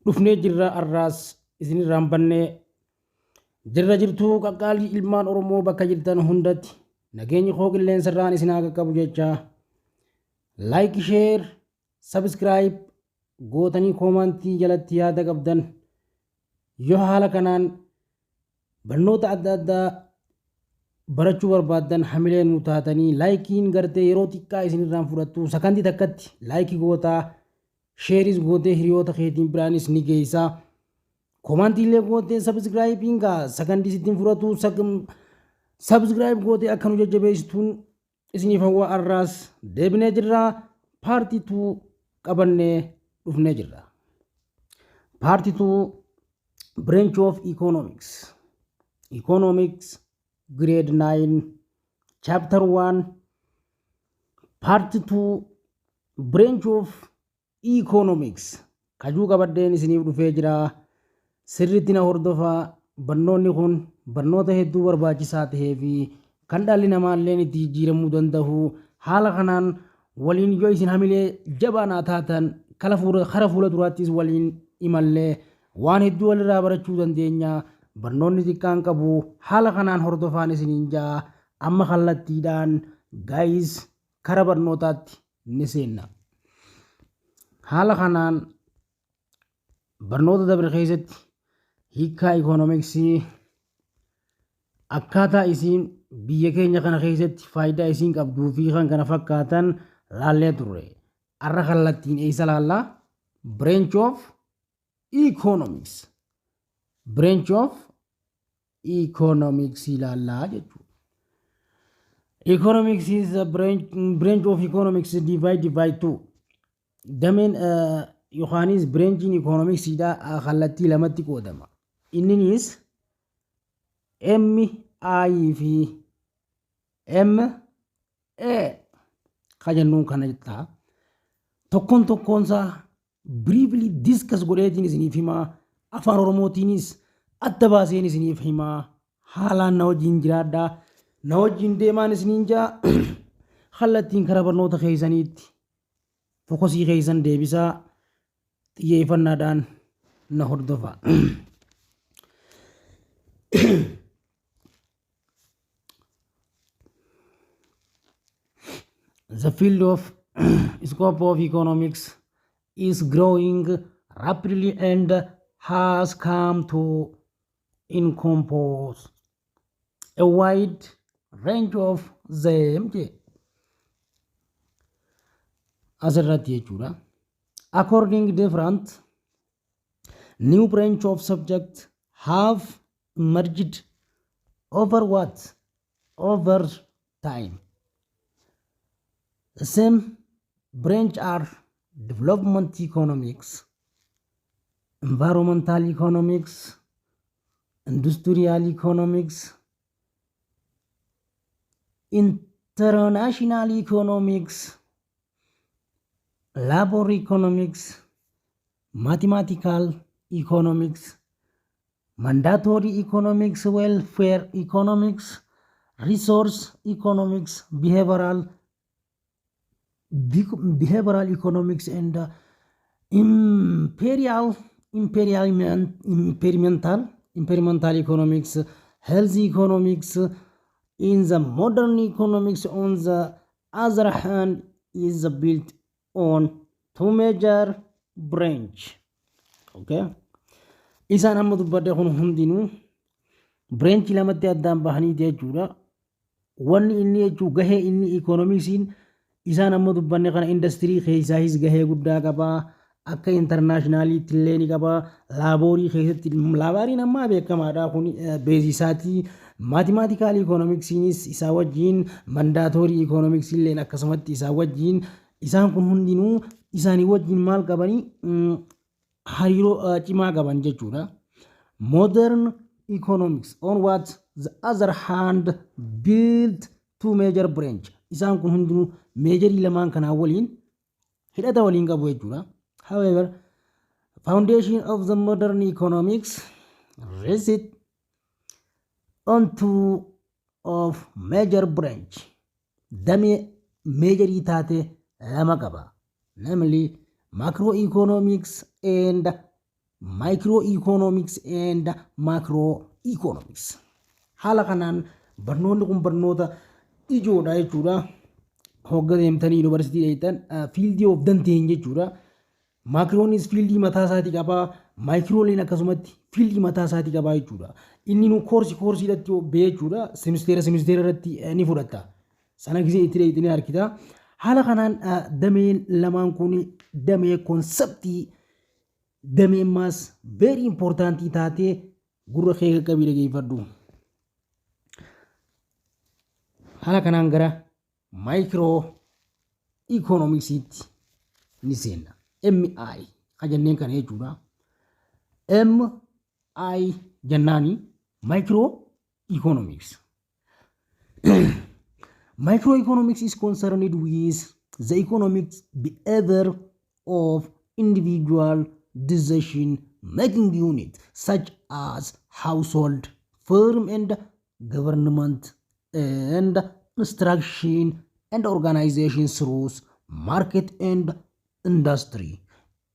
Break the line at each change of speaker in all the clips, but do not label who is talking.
dhufnee jirra arraas isinirraan bannee jirra jirtuu qaqqaalii ilmaan Oromoo bakka jirtan hundatti nageenyi koo qilleensarraan isin haa qaqqabu jecha laayik sheer sabskiraayib gootanii koomantii jalatti yaada qabdan yoo haala kanaan barnoota adda addaa barachuu barbaaddan hamilee nu taatanii laayikiin gartee yeroo xiqqaa isinirraan fudhattu sakandii takkatti laayikii gootaa sheeris gootee hiriyoota keetiin biraanis ni geessaa koomantiilee gootee sabskiraayibiin gaa sakandii sittiin fudhatu sabskiraayib gootee akka nu jajjabeessituun isiniif hawwa arraas deebinee jirra paartii 2 qabannee dhufnee jirra. Paartii 2 branch of economics grade 9 chapter 1 part 2 branch of economics kajuu qabaddeen isiniif dhufee jira. Sirriitti na hordofaa. Barnoonni kun barnoota hedduu barbaachisaa tahee fi kan dhalli namaallee itti jijjiiramuu danda'u. Haala kanaan waliin yoo isin hamilee jabaa naa taatan kara fuula duraattis waliin imallee waan hedduu walirraa barachuu dandeenya. Barnoonni xiqqaan qabu. Haala kanaan hordofaan isiniin jaa amma kallattiidhaan gaayis kara barnootaatti ni seenna. Haala kanaan barnoota dabre keessatti hiikkaa ikoonomiksii akkaataa isiin biyya keenya kana keessatti faayidaa isiin qabduu fi kan kana fakkaatan laallee turre. Arra kallattiin eessa laallaa? Branch of economics. Branch of economics ilaallaa jechuudha. Economics is a branch of economics divided by 2. Dameen yookaanis branchiin economicsiidha kallattii lamatti qoodama. Inninis MI fi MA kajennuun kana jettaa. Tokkoonsaa briefly discuss godheetiin isiniif himaa. Afaan Oromootiinis adda baaseen isiniif himaa. Haalaan na wajjin jiraadhaa. Na wajjin deemaan isiniin jaa kallattiin kara barnoota keessaniitti fokosii keessan deebisaa xiyyeeffannaadhaan na hordofaa. The field of scope of economics is growing rapidly and has come to encompass a wide range of them. Asirratti jechuudha. According different new branch of subjects have emerged over time. The same branch are development economics, environmental economics, industrial economics, international economics, labor economics, mathematical economics, mandatory economics, welfare economics, resource economics, behavioral economics, and imperimental economics, health economics. In the modern economics, on the other hand, is built on 2 major branch. Okay. Isaan amma dubbadde kun hundinuu branch lamatti addaan bahanii jechuudha. Wanni inni jechuu gahee inni economicsiin isaan amma dubbanne kana industirii keessaayis gahee guddaa qabaa. Akka internaashinaaliitti illee ni qabaa. Laaborii keessatti laabaariin ammaa beekamaadha kun beezisaatii. Mathematical economicsiinis isaa wajjin mandatory economics illee akkasumatti isaa wajjin isaan kun hundinuu isaanii wajjin maal qabanii hariiroo cimaa qaban jechuudha. Modern economics on what the other hand built 2 major branch. Isaan kun hundinuu meejarii lamaan kanaa waliin hidhata waliin qabu jechuudha. However, foundation of the modern economics rests on 2 of major branch. Damee meejarii taate lama qaba. Namely macroeconomics and microeconomics and macroeconomics. Haala kanaan barnoonni kun barnoota ijoodha jechuudha. Hogga deemtanii yuunivarsiitii dheeytan fiildii of danteen jechuudha. Maakiroonis fiildii mataa isaatii qabaa, maayikirooliin akkasumatti fiildii mataa isaatii qabaa jechuudha. Inni nu koorsiidhatti bee jechuudha. Semisteera irratti ni fudhata. Sana gisee itti dheeytanii harkita. Haala kanaan dameen lamaan kun damee konseptii damee maas very importantii taatee gurra kee qaqqabii dhageeffadhu. Haala kanaan gara maayikiroo ikoonomiksiitti ni seenna. MI kajanneen kana jechuudha. MI jannaani micro economics. Microeconomics is concerned with the economic behavior of individual decision making unit such as household, firm and government and instruction and organization through market and industry.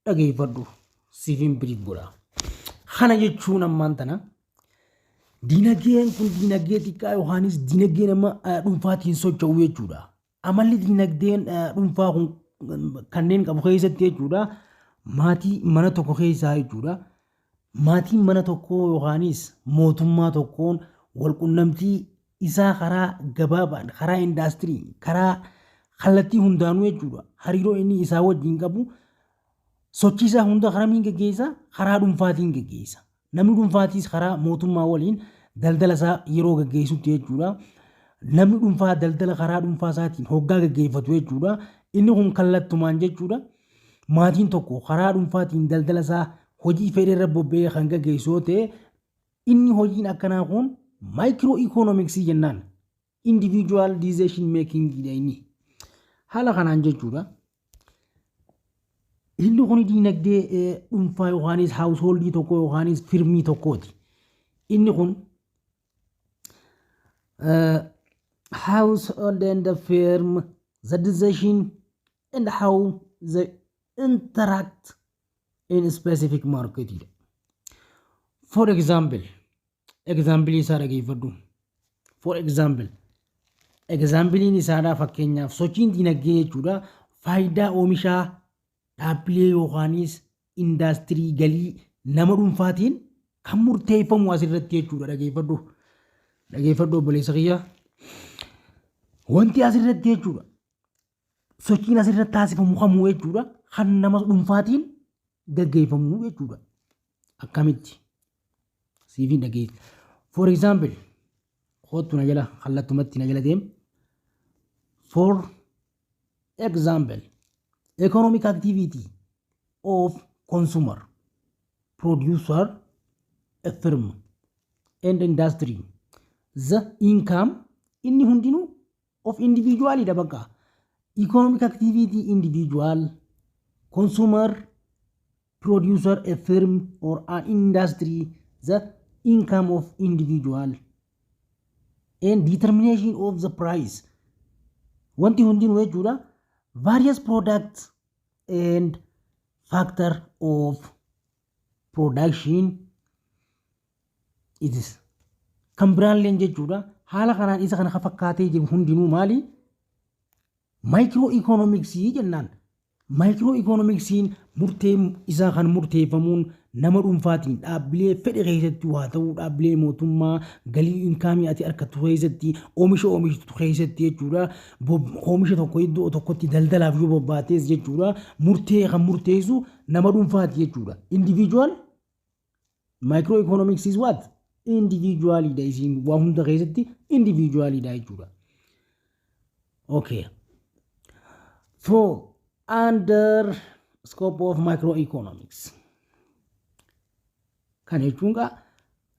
Dhageeffadhu siifin biriif godha. Kana jechuun ammaan tana dinagdeen kun dinagdee xiqqaa yookaanis dinagdee nama dhuunfaatiin socho'u jechuudha. Amalli dinagdeen dhuunfaa kun kanneen qabu keessatti jechuudha. Maatii mana tokko keessaa jechuudha. Maatiin mana tokkoo yookaanis mootummaa tokkoon walqunnamtii isaa karaa gabaabaan, karaa indaastirii, karaa kallattii hundaanuu jechuudha. Hariiroo inni isaa wajjin qabu sochii isaa hunda karamiin geggeessa? Karaa dhuunfaatiin geggeessa. Namni dhuunfaatiis karaa mootummaa waliin daldala isaa yeroo geggeessutti jechuudha. Namni dhuunfaa daldala karaa dhuunfaa isaatiin hoggaa geggeeffatu jechuudha. Inni kun kallattumaan jechuudha. Maatiin tokko karaa dhuunfaatiin daldala isaa hojii fedhe irra bobba'ee kan geggeessu yoo ta'e inni hojiin akkanaa kun microeconomicsii jennaan. Individual decision making dha inni. Haala kanaan jechuudha. Inni kun dinagdee dhuunfaa yookaanis householdii tokko yookaanis firmii tokkooti. Inni kun household and the firm, the decision and how they interact in specific market. For example isaa dhageeffadhu. For example isaadhaa fakkeenyaaf sochiin dinagdee jechuudha. Faayidaa oomishaa dhaabbilee yookaanis indaastirii galii nama dhuunfaatiin kan murteeffamu asirratti jechuudha. Dhageeffadhu obboleessa kiyya. Wanti asirratti jechuudha. Sochiin asirratti taasifamu kamuu jechuudha. Kan nama dhuunfaatiin gaggeeffamu jechuudha. Akkamitti? Siifin dhageessa. For example, kootu na jala kallattumatti na jala deem. For example, economic activity of consumer, producer, a firm and industry. The income inni hundinuu of individual dha bakka. Economic activity individual, consumer, producer, a firm or an industry, the income of individual and determination of the price. Wanti hundinuu jechuudha. Various products and factor of production it is. Kan biraallee jechuudha. Haala kanaan isa kana fakkaatee jiru hundinuu maali? Microeconomicsii jennaan. Microeconomicsiin murtee isaa kan murteeffamuun nama dhuunfaatiin dhaabbilee fedhe keessatti haa ta'u dhaabbilee mootummaa galii inkaamii ati argattu keessatti oomisha oomishtu keessatti jechuudha. Oomisha tokko iddoo tokkotti daldalaaf yoo bobbaatees jechuudha. Murtee kan murteessu nama dhuunfaati jechuudha. Individual microeconomics is what? Individually dha isiin waa hunda keessatti individually dha jechuudha. Okay. So under scope of microeconomics. Kan jechuun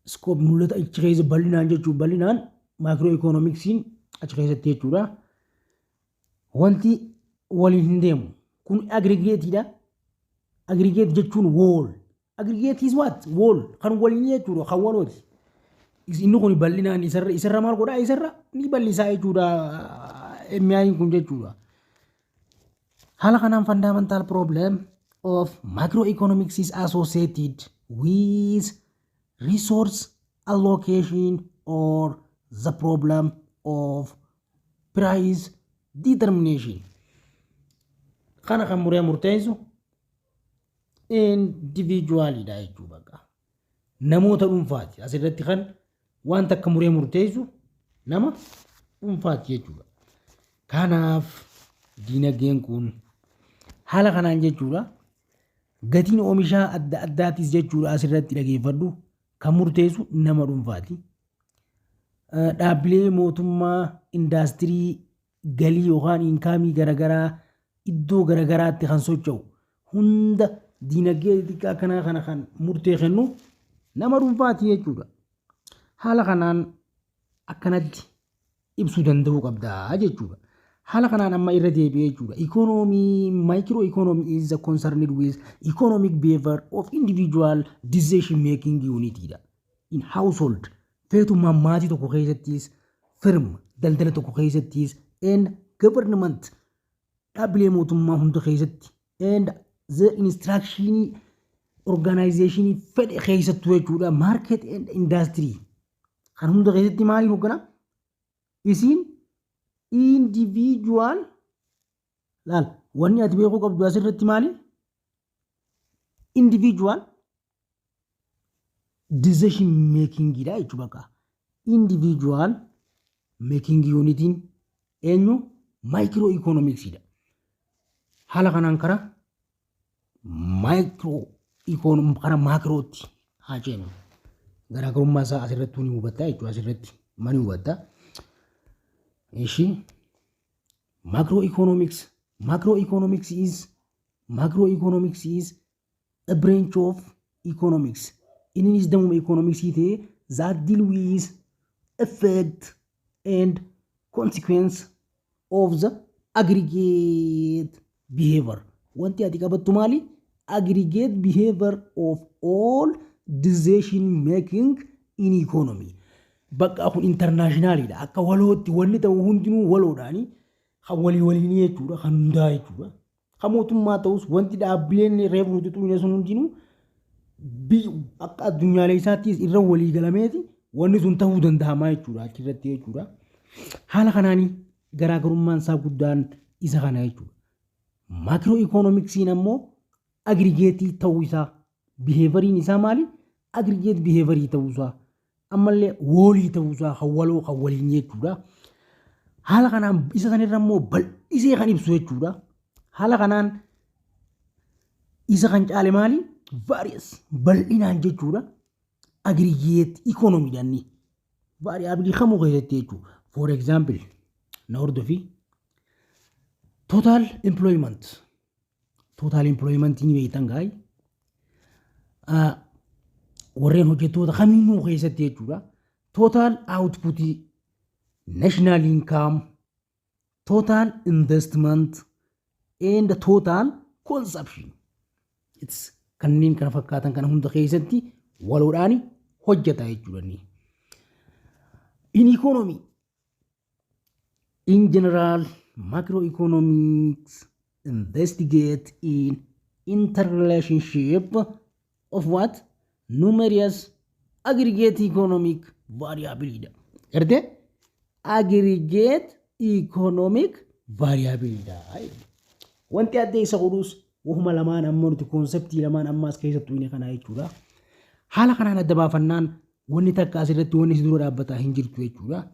scope mul'ata achi keessa bal'inaan jechuun bal'inaan microeconomicsiin achi keessatti jechuudha. Wanti waliin hin deemu kun aggregateedha. Aggregate jechuun wall. Aggregate is what? Wall. Kan waliin jechuudha kan walooti. Inni kun bal'inaan isarra maal godhaa isarra ni bal'isaa jechuudha. MI kun jechuudha. Haala kanaan fundamental problem of macroeconomics is associated with resource allocation or the problem of price determination. Kana kan murteessu individually dha jechuudha. Namoota dhuunfaati. Asirratti kan wanta akka murteessu nama dhuunfaati jechuudha. Kanaaf diinagdeen kun haala kanaan jechuudha. Gatiin oomishaa adda addaatis jechuudha asirratti dhageeffadhu kan murteessu nama dhuunfaati. Dhaabbilee mootummaa indaastirii galii yookaan inkaamii garaagaraa iddoo garaagaraatti kan socho'u hunda diinagdee xiqqaa kana kan murtee kennu nama dhuunfaati jechuudha. Haala kanaan akkanatti ibsuu danda'uu qabdaa jechuudha. Haala kanaan amma irra deebi'ee jechuudha. Economy, microeconomy is concerned with economic behavior of individual decision making unit in household. Feetummaa maatii tokko keessattis, firm daldala tokko keessattis, and government dhaabbilee mootummaa hunda keessatti, and the instruction organization fedhe keessattu jechuudha. Market and industry kan hunda keessatti maaliin hoggana? Isiin individual laal wanni ati beekuu qabdu asirratti maali? Individual decision making dha jechuudha. Individual making unitiin eenyu microeconomics dha. Haala kanaan kara microeconomics kara macrooti haa jennu. Garaagarummaa isaa asirratti ni hubatta jechuudha. Asirratti mani hubatta. Ishi macroeconomics is a branch of economics. Innis damuma economics that deal with effect and consequence of the aggregate behavior. Wanti ati qabattu maali? Aggregate behavior of all decision making in economy. Bakka kun internationalidha. Akka walootti wanni ta'u hundinuu waloodhaani kan waliin jechuudha. Kan hundaa jechuudha. Kan mootummaa ta'us wanti dhaabbileen reefu nuti xuqne sun hundinuu akka addunyaalee isaattis irra walii galameeti wanni sun ta'uu danda'ama jechuudha. Achirratti jechuudha. Haala kanaanii garaagarummaan isaa guddaan isa kana jechuudha. Macroeconomicsiin ammoo aggregatii ta'uu isaa behavioriin isaa maali? Aggregate behaviorii ta'uu isaa ammallee walii ta'uu isaa kan waloo kan waliin jechuudha. Haala kanaan isa sanirra immoo bal'isee kan ibsu jechuudha. Haala kanaan isa kan caale maali? Various bal'inaan jechuudha. Aggregate economy dhanni variable kamuu keessatti jechuudha. For example, na hordofi total employment ni beektan gaay. Warreen hojjettoota kamiinuu keessatti jechuudha. Total output, national income, total investment, and total consumption. It's kanneen kana fakkaatan kana hunda keessatti waloodhaani hojjeta jechuudha. In economy, in general, macroeconomics investigate in interrelationship of what? Numerous aggregate economic variability. Erte aggregate economic variability. Wanti adda isa godhus wahuma lamaan amma nuti konseptii lamaan ammaas keessattuu inni kana jechuudha. Haala kanaan adda baafannaan wanni takka asirratti wanni si dura dhaabbataa hin jirtu jechuudha.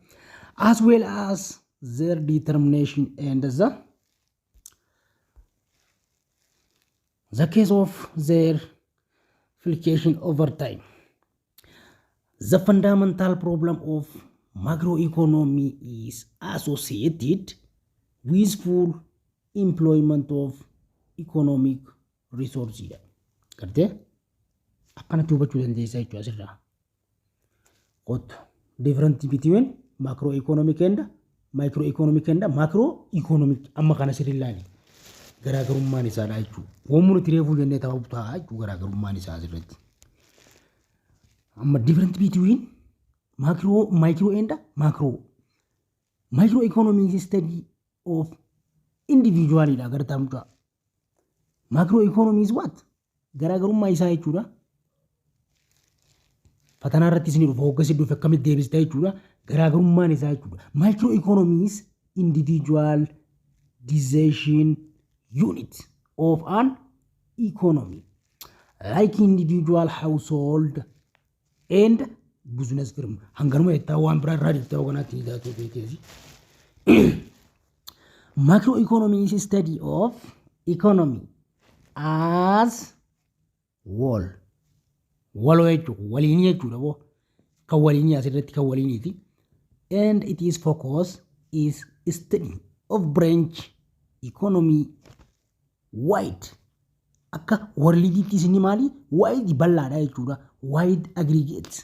As well as their determination and the case of their application over time. The fundamental problem of macroeconomy is associated with full employment of economic resources. Karte akkanatti hubachuu dandeessaa jechuudha asirraa. What different between macroeconomic and microeconomic and macroeconomic amma kana sirriillaani. Garaagarummaan isaadha jechuudha. Waan nuti reefuu jennee ta'uu ta'a jechuudha garaagarummaan isaa asirratti. Amma different between micro and macro. Microeconomic study of individuality agartamudha. Macroeconomy is what? Garaagarummaa isaa jechuudha. Fatanaa irratti isin dhufa hoggas dhufe akkamitti deebistaa jechuudha. Garaagarummaan isaa jechuudha. Micro economies individual decision unit of an economy like individual household and business firm. Hanganuma jettaa waan biraa irraa dhiiftee hoganaatti ni taatu beekeesi. Macroeconomy is a study of economy as whole. Waloo jechuudha. Waliinii jechuudha boo. Kan waliinii asirratti kan waliiniiti. And it is focus is study of branch economy wide. Akka warliidiitti isin maali? Wide bal'aadha jechuudha. Wide aggregate.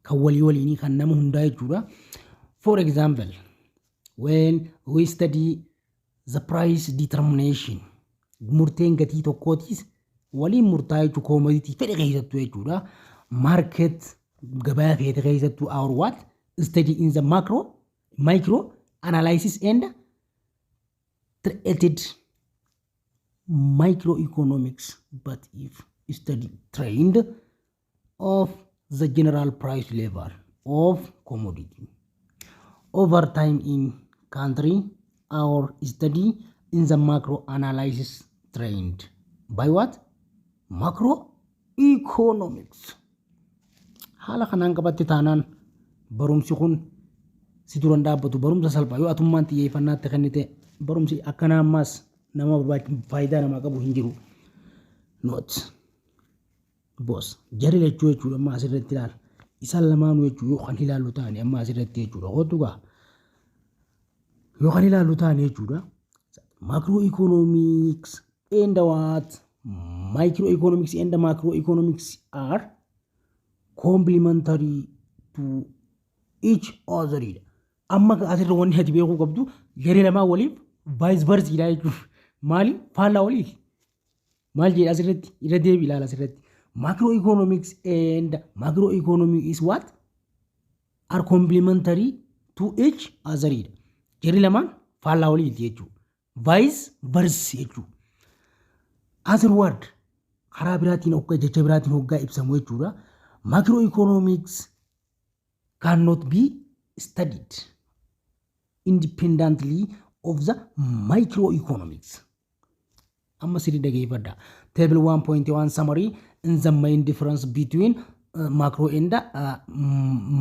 Kan waliinii kan nama hundaa jechuudha. For example, when we study the price determination, murteen gatii tokkootis waliin murtaa'e jechuudha. Commodity fedhe keessattuu jechuudha. Market gabaa fedhe keessattuu our what? Study in the micro analysis and treated microeconomics, but if study trend of the general price level of commodity over time in country or study in the macro analysis trend by what? Macroeconomics. Haala kanaan qabatte taanaan barumsi kun si duran dhaabbatu barumsa salphaa yoo atummaan xiyyeeffannaatti kennite barumsi akkanaa ammaas nama faayidaa namaa qabu hin jiru. Note boss jarri lachuu jechuudha amma asirratti ilaala. Isaan lamaanuu jechuudha yoo kan ilaallu taane amma asirratti jechuudha. Hootugaa yoo kan ilaallu taane jechuudha. Macroeconomics and what? Microeconomics and macroeconomics are complementary to each other. Amma asirra wanni ati beekuu qabdu garee lamaa waliif vice versa jechuudha. Maali? Faallaa waliif. Maal jedha asirratti? Irra deebi ilaala asirratti. Macroeconomics and macroeconomy is what? Are complementary to each other. Garee lamaan faallaa waliif jechuudha. Vice versa jechuudha. Other word karaa biraatiin hoggaa jecha biraatiin hoggaa ibsamu jechuudha. Macroeconomics cannot be studied independently of the microeconomics. Amma sidi dhageeffadha. Table 1.1 summary in the main difference between macro and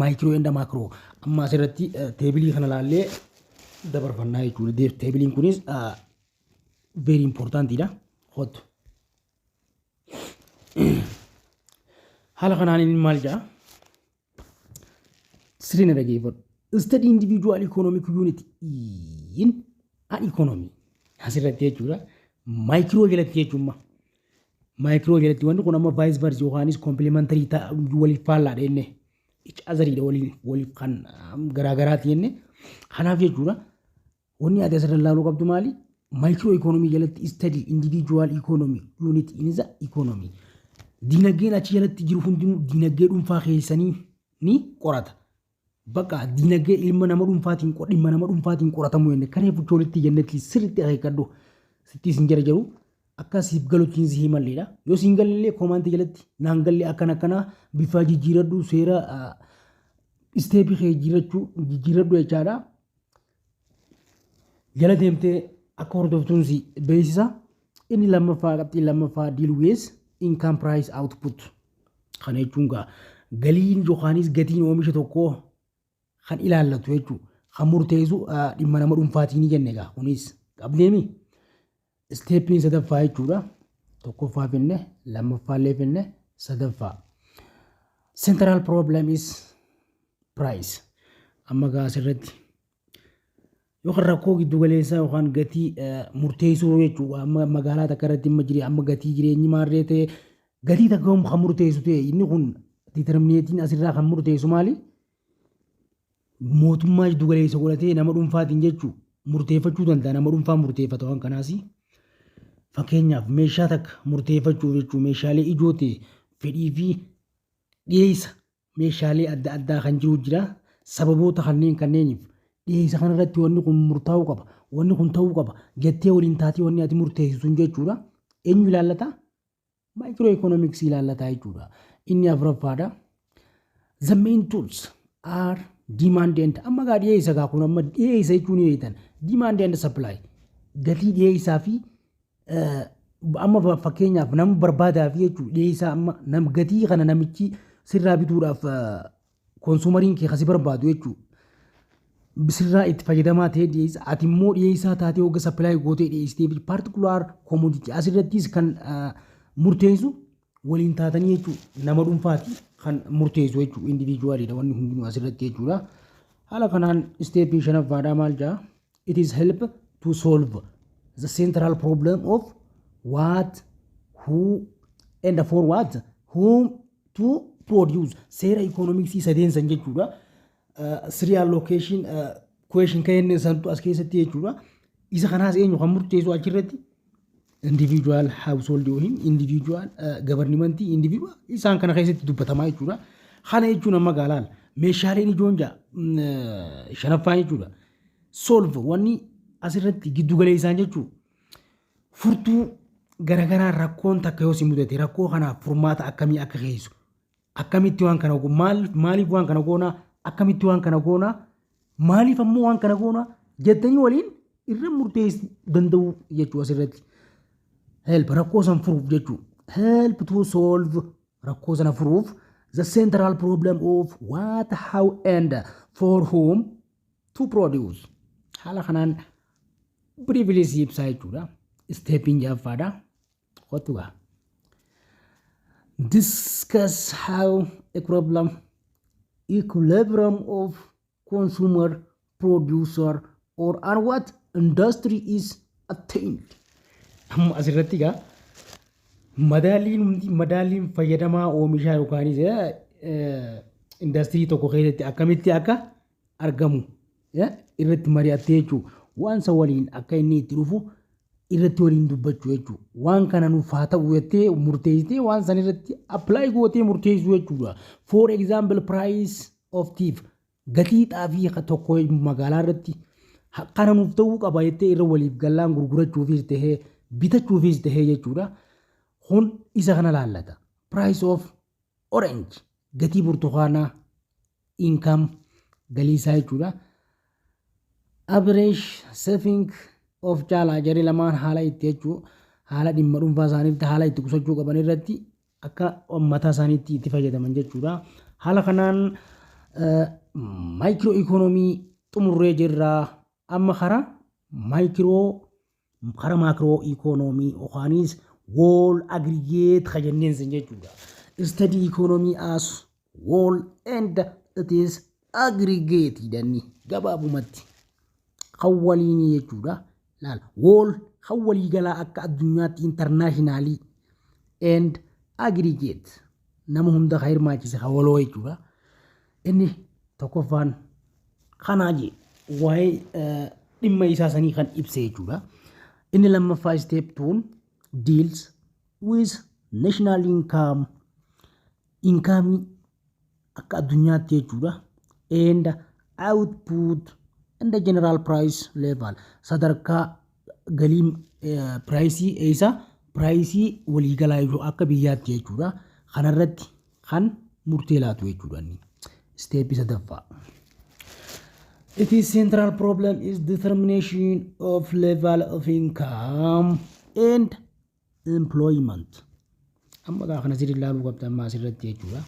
micro and macro. Amma asirratti teebilii kana laallee dabarfannaa jechuudha. Teebiliin kunis very important dha. Hot. Haala kanaan inni maal jedha? Sirina dhageeffadhu. Study individual economic unit in an economy. Asirratti jechuudha. Micro jalatti jechuudha. Micro jalatti wanti kun amma vice versa yookaanis complementary waliif faallaadha jenne. Each otheridha waliif kan garaagaraati jenne. Kanaaf jechuudha. Wanni ati asirra ilaaluu qabdu maali? Micro economy jalatti study individual economic unit in the economy. Dinagdeen achi jalatti jiru hundinuu dinagdee dhuunfaa keessanii ni qorata. Bakka dinagdee ilma nama dhuunfaatiin dhimma nama dhuunfaatiin qoratamu jenne karee fuuchoolitti jennetti sirriitti akeekkadhu sitti isin jara jiru akka siif galuutiin si himalleedha. Yoo siin gallee koomaantii jalatti naan gallee akkanaa bifa jijjiiradhu seera isteepii kee jijjiiradhu jechaadha. Jala deemtee akka hordoftuun si beeksisa. Inni lammaffaa qabxii lammaffaa deal with income price output. Kana jechuun galiin yookaanis gatiin oomisha tokkoo kan ilaallatu jechuudha. Kan murteessu dhimma nama dhuunfaatiin jenne egaa kunis qabdeemi. Steeppiin sadaffaa jechuudha. Tokkoffaa finne lammaffaallee finne sadaffaa. Central problem is price. Amma asirratti yookaan rakkoo giddu galeessaa yookaan gatii murteessuu jechuudha. Amma magaalaa takka irratti amma gatii jireenyi maarree ta'e gatii takka kan murteessu ta'e inni kun determineetiin asirraa kan murteessu maali? Mootummaa giddu galeessa godhatee nama dhuunfaatiin jechuudha. Murteeffachuu danda'a nama dhuunfaa murteeffata waan kanaas. Fakkeenyaaf meeshaa takka murteeffachuuf jechuudha. Meeshaalee ijoo ta'e fedhii fi dhiyeessa meeshaalee adda addaa kan jiru jira. Sababoota kanneeniif dhiyeessa kanarratti wanni kun murtaa'uu qaba. Wanni kun ta'uu qaba. Jettee waliin taatee wanni ati murteessitu jechuudha. Eenyu ilaallata? Microeconomics ilaallata jechuudha. Inni afuraffaadha. The main tools are demand and amma ga dhiyeessa gaa kun amma dhiyeessa jechuun yeetan demand and supply gatii dhiyeessaa fi amma fakkeenyaaf nama barbaadaa fi jechuudha dhiyeessaa amma gatii kana namichi sirraa bituudhaaf koonsumariin kee kasi barbaadu jechuudha sirraa itti fayyadamaa ta'ee dhiyeessa ati immoo dhiyeessaa taatee hogga supply gootee dhiyeessitee fi particular commodity asirrattis kan murteessu waliin taatanii jechuudha nama dhuunfaati kan murteessu jechuudha individualidha wanni hundinuu asirratti jechuudha haala kanaan steepii shanaffaadhaa maal jaa it is help to solve the central problem of what who and for what whom to produce seera economicsii sadeensan jechuudha serial location question kenne santu as keessatti jechuudha isa kanaas eenyu kan murteessu achirratti individual household yohin individual government individual isaan kana keessatti dubbatamaa jechuudha kana jechuun amma gaalaal meeshaaleen ijoonja shanaffaa jechuudha solve wanni asirratti giddu galeessaan jechuudha furtuu garagaraa rakkoon takka yoo si mudate rakkoo kanaaf furmaata akkamii akka keessu akkamitti waan kana goona maaliif waan kana goona akkamitti waan kana goona maaliif ammoo waan kana goona jettanii waliin irra murteessuu danda'u jechuudha asirratti help rakkoo san furuuf jechuudha help to solve rakkoo sana furuuf the central problem of what how and for whom to produce haala kanaan privilege ibsaa jechuudha stepping jaffaadha qotuga discuss how equilibrium of consumer producer or and what industry is attained amma asirratti gaa madaaliin fayyadamaa oomishaa yookaanis industirii tokko keessatti akkamitti akka argamu irratti mari'attee jechuudha waan san waliin akka inni itti dhufu irratti waliin dubbachuu jechuudha waan kana nuuf haa ta'u jettee murteessitee waan san irratti apply gootee murteessuu jechuudha for example price of tea gatii xaafii tokko magaalaa irratti kana nuuf ta'uu qaba jettee irra waliif gallaan gurgurachuufis tahee bitachuufis tahee jechuudha kun isa kana laallata price of orange gatii burtukaanaa income galiisaa jechuudha average saving of caalaa jarri lamaan haala itti jechuu haala dhimma dhuunfaa isaaniitti haala itti qusachuu qaban irratti akka mataa isaaniitti itti fayyadaman jechuudha haala kanaan maayikiroo ikoonoomii xumurree jirraa amma karaa maakiroo ikoonoomii yookaanis wall aggregate kajanneen san jechuudha study economy as wall and it is aggregate jedhanii gabaabumatti hawwaliin jechuudha laal wall hawwalii galaa akka addunyaatti internationally and aggregate nama hunda hirmaachise hawwaloo jechuudha inni tokkoffaan kanaaje waa'ee dhimma isaa sanii kan ibse jechuudha inni lammaffaa step 2 deals with national income akka addunyaatti jechuudha and output and the general price level sadarkaa galii price waliigalaa yoo akka biyyaatti jechuudha kanarratti kan murtee laatu jechuudha step sadaffaa it is central problem is determination of level of income and employment amma kana sirrii ilaaluu qabda amma asirratti jechuudha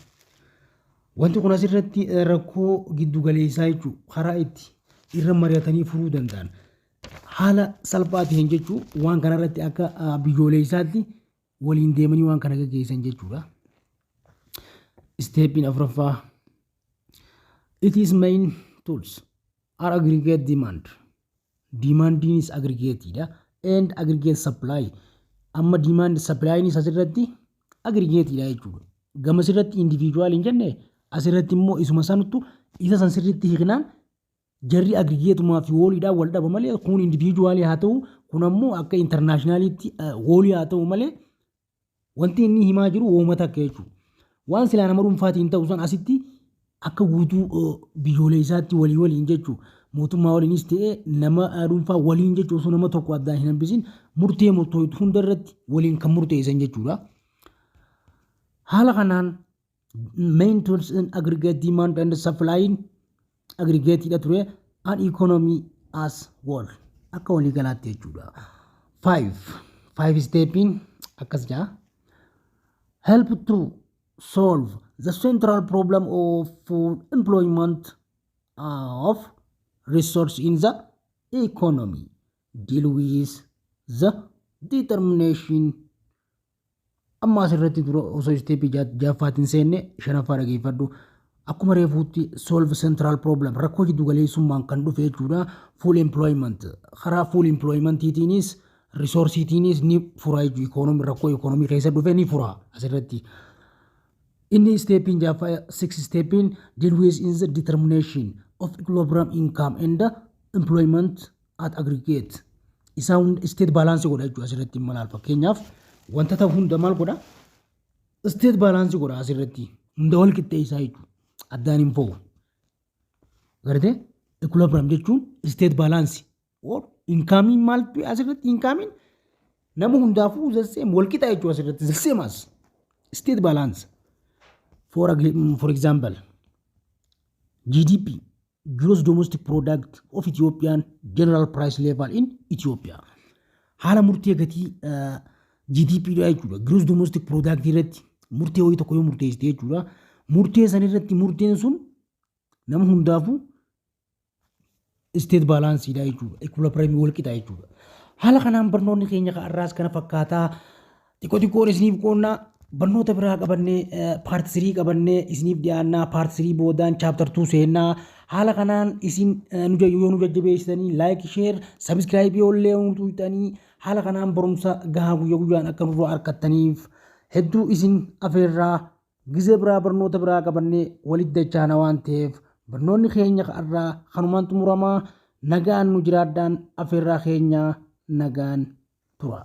wanti kun asirratti rakkoo giddu galeessaa jechuudha karaa itti irra mari'atanii furuu danda'an haala salphaatiin jechuudha waan kanarratti akka biyyoolessaatti waliin deemanii waan kana gaggeessan jechuudha steepin afuraffaa it is main tools are aggregate demand is aggregated and aggregate supply amma demand supply ni asirratti aggregate jechuudha gama sirratti individual hin jenne asirratti immoo isuma sanuttu isa san sirritti hiiknaan jarri aggregateuma fi woliidhaan wal dhaba malee kun individual haa ta'u kun ammoo akka internationalitti wolii haa ta'u malee wanti inni himaa jiru uummata akka jechuudha waan silaa nama dhuunfaatiin ta'u san asitti akka guutuu biyyoolessaatti waliin jechuudha mootummaa waliinis ta'ee nama dhuunfaa waliin jechuudha osoo nama tokko addaan hin hambisin murtee hundarratti waliin kan murteessan jechuudha haala kanaan main tools in aggregate demand and supply aggregate ture and economy as whole akka wali galaatti jechuudha. 5 step in akkas jaa help to solve the central problem of full employment of resource in the economy, deal with the determination amma asirratti dura osoo step jaffaatiin seenne shanaffaa dhageeffadhu akkuma reefuutti solve central problem rakkoo jiddu galeessummaan kan dhufe jechuudha. Full employment karaa full employmentiitiinis resourceitiinis ni fura jechuudha. Economy rakkoo economy keessa dhufe ni fura asirratti. Inni stepin jaffaa 6 stepin deal with in the determination of equilibrium income and employment at aggregate isa state balance godha jechuudha asirratti malaal fakkeenyaaf wanta ta'u hunda maal godha state balance godha asirratti hunda wal qixxeessaa jechuudha addaan hin fo'u gartee equilibrium jechuun state balance or income maaltu asirratti income nama hundaafuu zassee wal qixxaa jechuudha asirratti zassee mas state balance for example GDP gross domestic product of Ethiopian general price level in Ethiopia hala murtee gatii GDP dha jechuudha. Gross domestic product irratti murtee wayii tokko yoo murteessite jechuudha. Murtee san irratti murteen sun nama hundaafuu state balance dha jechuudha. Equilibrium wal qixa jechuudha. Hala kanaan barnoonni keenya har'aas kana fakkaataa xiqqoo isiniif qoonnaa barnoota biraa qabannee part 3 qabannee isiniif dhiyaannaa part 3 boodaan chapter 2 seennaa haala kanaan isin yoo nu jajjabeessitanii like share subscribe yoollee tuutanii haala kanaan barumsa gahaa guyyaa guyyaan akka nurraa argattaniif hedduu isin afeerraa gizee biraa barnoota biraa qabannee walitti dachaana waan ta'eef barnoonni keenya har'aa kanumaan xumuramaa nagaan nu jiraadhaan afeerraa keenya nagaan tura.